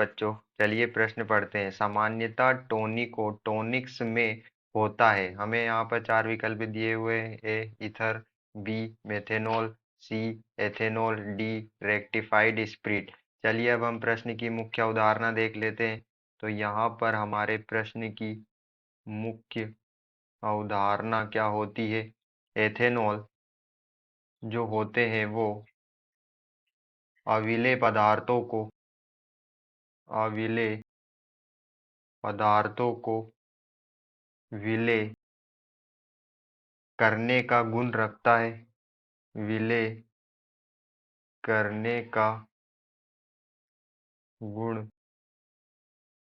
बच्चों, चलिए प्रश्न पढ़ते हैं। सामान्यतः टोनिको टोनिक्स में होता है। हमें यहाँ पर चार विकल्प दिए हुए हैं। ए ईथर, बी मेथेनॉल, सी एथेनॉल, डी रेक्टिफाइड स्प्रिट। चलिए अब हम प्रश्न की मुख्य अवधारणा देख लेते हैं। तो यहाँ पर हमारे प्रश्न की मुख्य अवधारणा क्या होती है? एथेनॉल जो होते हैं वो अविले पदार्थों को अविले पदार्थों को विलेय करने का गुण रखता है। विलेय करने का गुण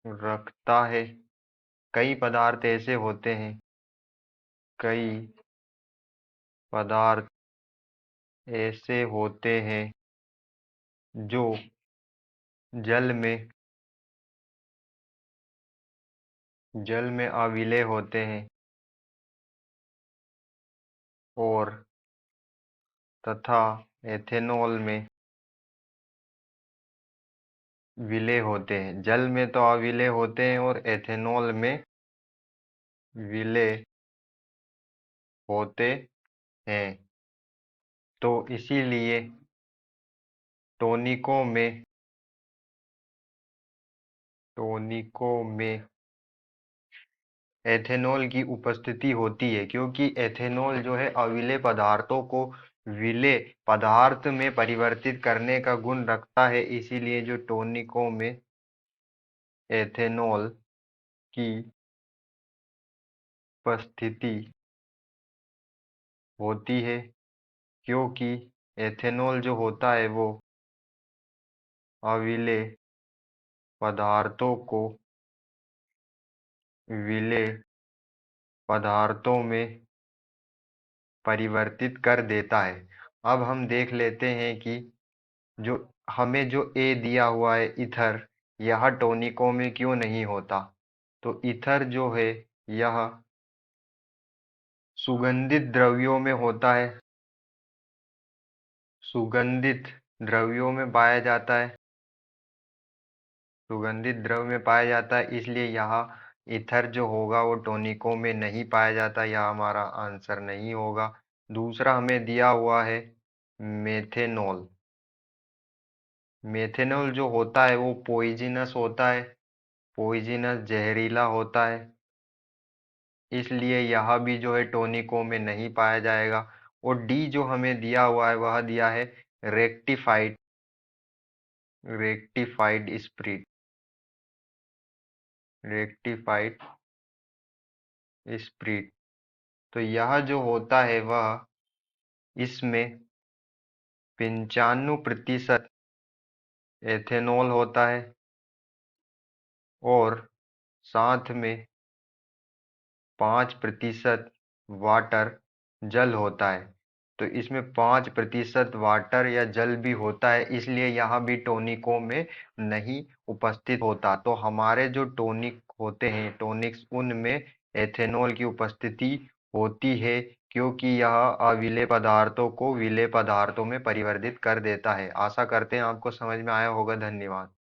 रखता है। कई पदार्थ ऐसे होते हैं कई पदार्थ ऐसे होते हैं जो जल में अविलेय होते हैं और तथा एथेनॉल में विलेय होते हैं। जल में तो अविलेय होते हैं और एथेनॉल में विलेय होते हैं। तो इसीलिए टोनिकों में एथेनॉल की उपस्थिति होती है, क्योंकि एथेनॉल जो है अविलेय पदार्थों को विलेय पदार्थ में परिवर्तित करने का गुण रखता है। इसीलिए जो टोनिकों में एथेनॉल की उपस्थिति होती है, क्योंकि एथेनॉल जो होता है वो अविलेय पदार्थों को विलेय पदार्थों में परिवर्तित कर देता है। अब हम देख लेते हैं कि जो हमें जो ए दिया हुआ है ईथर, यह टोनिकों में क्यों नहीं होता? तो ईथर जो है यह सुगंधित द्रव्यों में होता है। सुगंधित द्रव्यों में पाया जाता है। सुगंधित द्रव्य में पाया जाता है, इसलिए यहाँ ईथर जो होगा वो टोनिकों में नहीं पाया जाता। यह हमारा आंसर नहीं होगा। दूसरा हमें दिया हुआ है मेथेनॉल। मेथेनॉल जो होता है वो पॉइजनस होता है, पॉइजनस जहरीला होता है, इसलिए यह भी जो है टोनिकों में नहीं पाया जाएगा। और डी जो हमें दिया हुआ है वह दिया है rectified rectified spirit. Rectified spirit तो यह जो होता है वह इसमें 95% एथेनॉल होता है और साथ में 5% वाटर जल होता है। तो इसमें 5% वाटर या जल भी होता है, इसलिए यहाँ भी टोनिकों में नहीं उपस्थित होता। तो हमारे जो टोनिक होते हैं टोनिक्स, उनमें एथेनॉल की उपस्थिति होती है, क्योंकि यह अविलेय पदार्थों को विलेय पदार्थों में परिवर्तित कर देता है। आशा करते हैं आपको समझ में आया होगा। धन्यवाद।